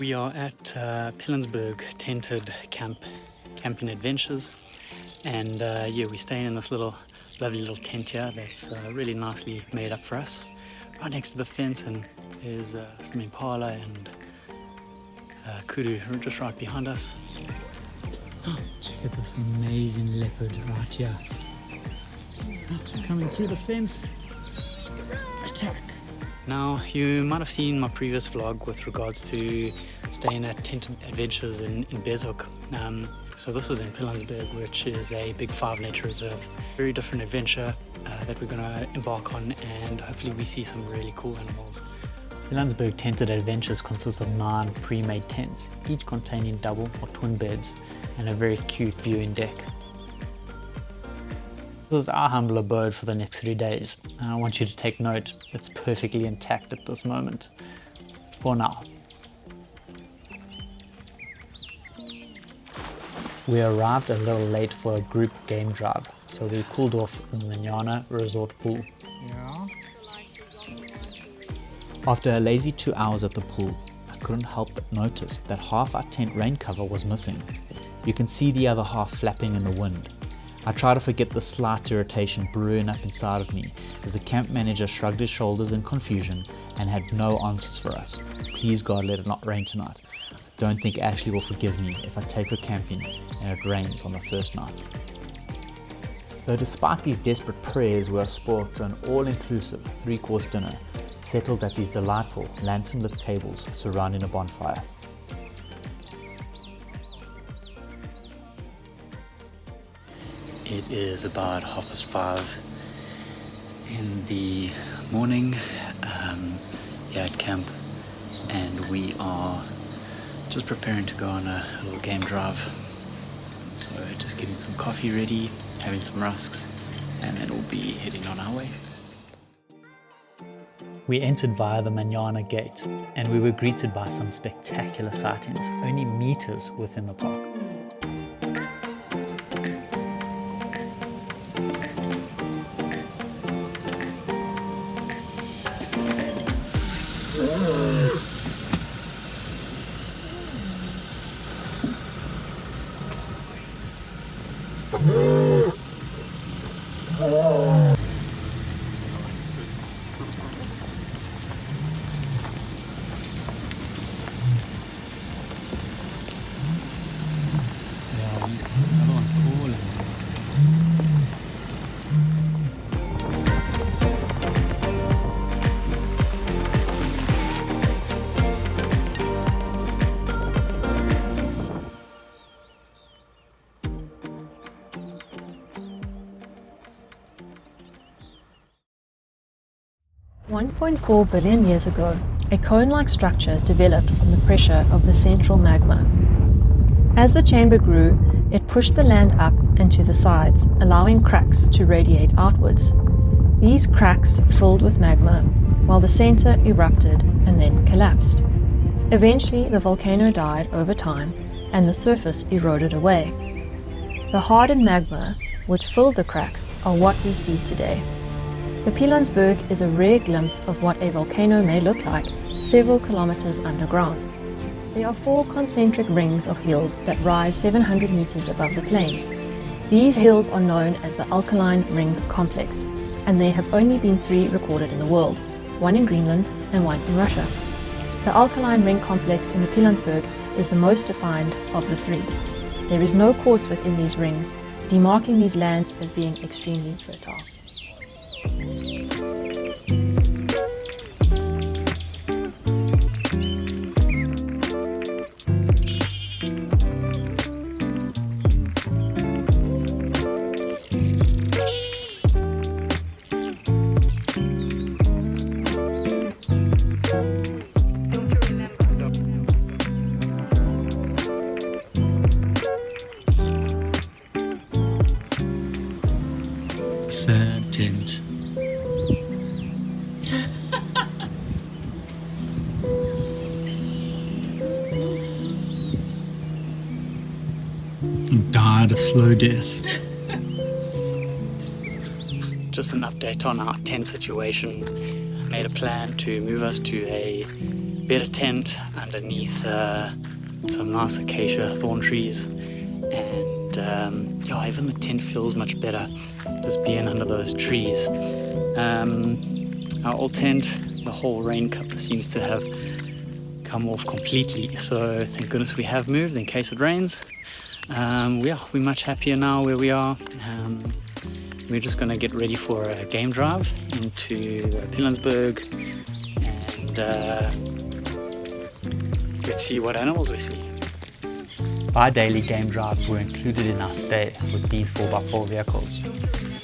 We are at Pilanesberg Tented Camping Adventures, and yeah, we're staying in this lovely little tent here that's really nicely made up for us. Right next to the fence, and there's some impala and kudu just right behind us. Oh, check out this amazing leopard right here. Oh, it's coming through the fence. Attack! Now, you might have seen my previous vlog with regards to staying at Tented Adventures in Bezhoek. So this is in Pilanesberg, which is a big 5 nature reserve. Very different adventure that we're going to embark on, and hopefully we see some really cool animals. Pilanesberg Tented Adventures consists of 9 pre-made tents, each containing double or twin beds and a very cute viewing deck. This is our humble abode for the next 3 days, and I want you to take note, it's perfectly intact at this moment, for now. We arrived a little late for a group game drive, so we cooled off in the Manyane Resort pool. Yeah. After a lazy 2 hours at the pool, I couldn't help but notice that half our tent rain cover was missing. You can see the other half flapping in the wind. I tried to forget the slight irritation brewing up inside of me as the camp manager shrugged his shoulders in confusion and had no answers for us. Please God, let it not rain tonight. I don't think Ashley will forgive me if I take her camping and it rains on the first night. Though despite these desperate prayers, we are spoiled to an all-inclusive 3-course dinner settled at these delightful lantern-lit tables surrounding a bonfire. It is about 5:30 in the morning here at camp, and we are just preparing to go on a little game drive. So just getting some coffee ready, having some rusks, and then we'll be heading on our way. We entered via the Manyane gate, and we were greeted by some spectacular sightings only meters within the park. Another one's calling. $1.4 billion years ago, a cone-like structure developed from the pressure of the central magma. As the chamber grew, it pushed the land up and to the sides, allowing cracks to radiate outwards. These cracks filled with magma, while the center erupted and then collapsed. Eventually, the volcano died over time, and the surface eroded away. The hardened magma, which filled the cracks, are what we see today. The Pilanesberg is a rare glimpse of what a volcano may look like several kilometers underground. There are 4 concentric rings of hills that rise 700 meters above the plains. These hills are known as the alkaline ring complex, and there have only been 3 recorded in the world, 1 in Greenland and 1 in Russia. The alkaline ring complex in the Pilanesberg is the most defined of the 3. There is no quartz within these rings, demarking these lands as being extremely fertile. Sad tent. Died a slow death. Just an update on our tent situation. Made a plan to move us to a better tent underneath some nice acacia thorn trees, and yeah, even the tent feels much better just being under those trees. Our old tent, the whole rain cover seems to have come off completely, so thank goodness we have moved in case it rains. We're much happier now where we are. We're just going to get ready for a game drive into Pilanesberg, and let's see what animals we see. Bi-daily game drives were included in our stay with these 4x4 vehicles.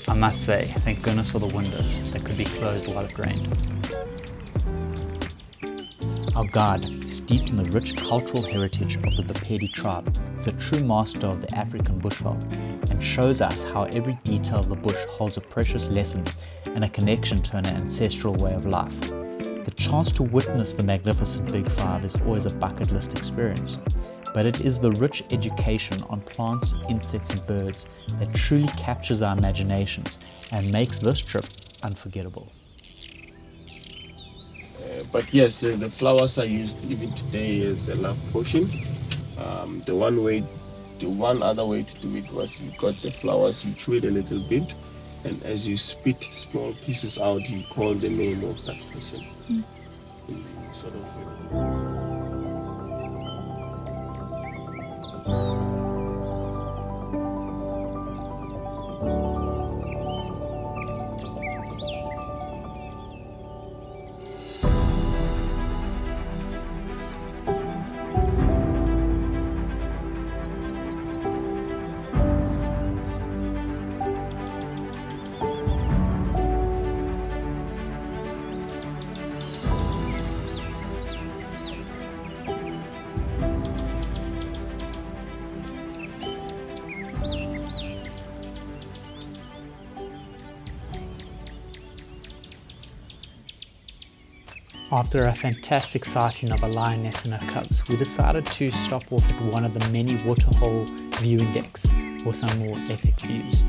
I must say, thank goodness for the windows that could be closed while it rained. Our guide, steeped in the rich cultural heritage of the Bapedi tribe, is a true master of the African bushveld and shows us how every detail of the bush holds a precious lesson and a connection to an ancestral way of life. The chance to witness the magnificent Big Five is always a bucket list experience, but it is the rich education on plants, insects and birds that truly captures our imaginations and makes this trip unforgettable. But yes, the flowers are used even today as a love potion. The one other way to do it was you got the flowers, you chew it a little bit, and as you spit small pieces out, you call the name of that person. Sort of. After a fantastic sighting of a lioness and her cubs, we decided to stop off at one of the many waterhole viewing decks for some more epic views.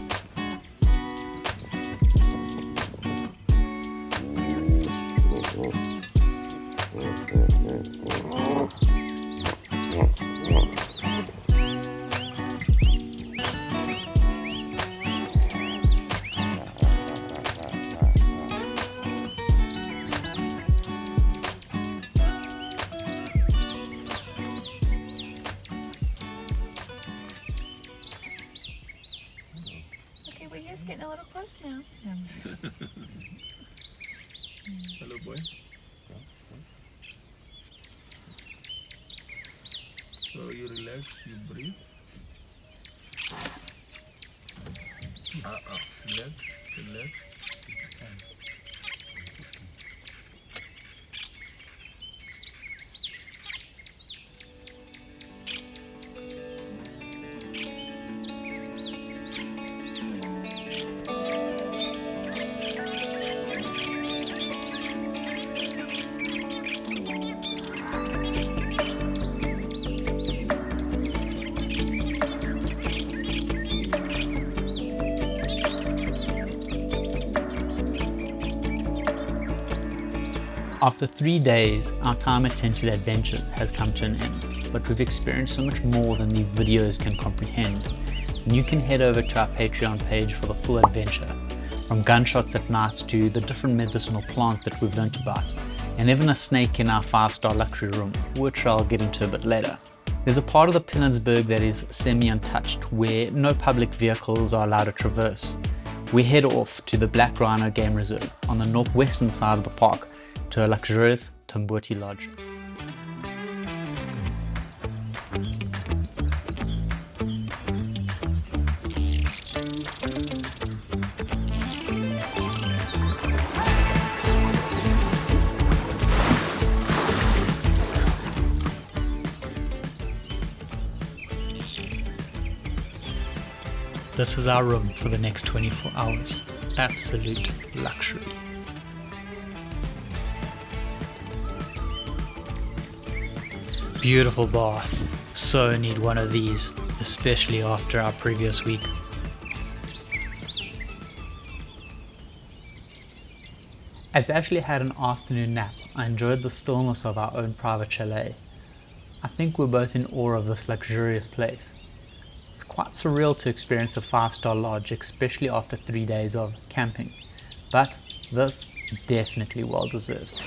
Getting a little close now. Hello, boy. So you relax, you breathe. Relax. After 3 days, our time at Tented Adventures has come to an end, but we've experienced so much more than these videos can comprehend. And you can head over to our Patreon page for the full adventure, from gunshots at night to the different medicinal plants that we've learnt about, and even a snake in our 5-star luxury room, which I'll get into a bit later. There's a part of the Pilanesberg that is semi-untouched, where no public vehicles are allowed to traverse. We head off to the Black Rhino Game Reserve on the northwestern side of the park, to a luxurious Tambuti lodge. This is our room for the next 24 hours. Absolute luxury. Beautiful bath. So need one of these, especially after our previous week. As Ashley had an afternoon nap I enjoyed the stillness of our own private chalet. I think we're both in awe of this luxurious place. It's quite surreal to experience a 5-star lodge, especially after 3 days of camping. But this is definitely well deserved.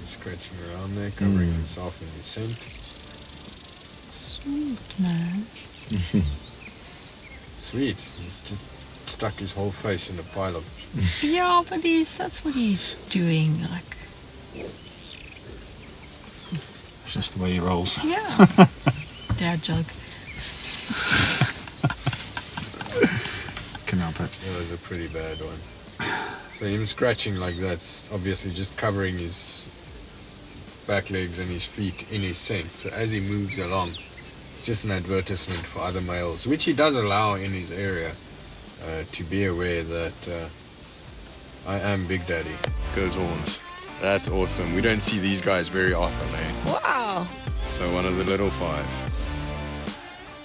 Scratching around there, covering himself in his scent. Sweet, man. Sweet. He's just stuck his whole face in a pile of... Yeah, but that's what he's doing, like... It's just the way he rolls. Yeah. Dad joke. Can help it. That was a pretty bad one. So him scratching like that's obviously just covering his back legs and his feet in his scent. So as he moves along, it's just an advertisement for other males, which he does allow in his area, to be aware that I am Big Daddy. Goes horns. That's awesome. We don't see these guys very often, eh? Wow. So one of the little five.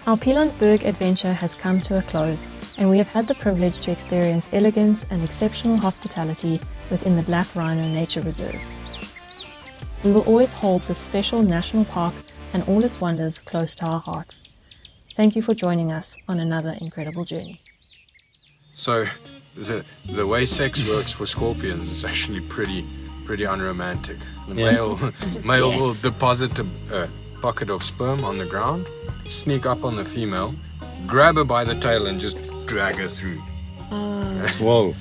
Our Pilanesberg adventure has come to a close, and we have had the privilege to experience elegance and exceptional hospitality within the Black Rhino Nature Reserve. We will always hold this special national park and all its wonders close to our hearts. Thank you for joining us on another incredible journey. So the way sex works for scorpions is actually pretty unromantic. The male will deposit a bucket of sperm on the ground, sneak up on the female, grab her by the tail and just drag her through. Whoa.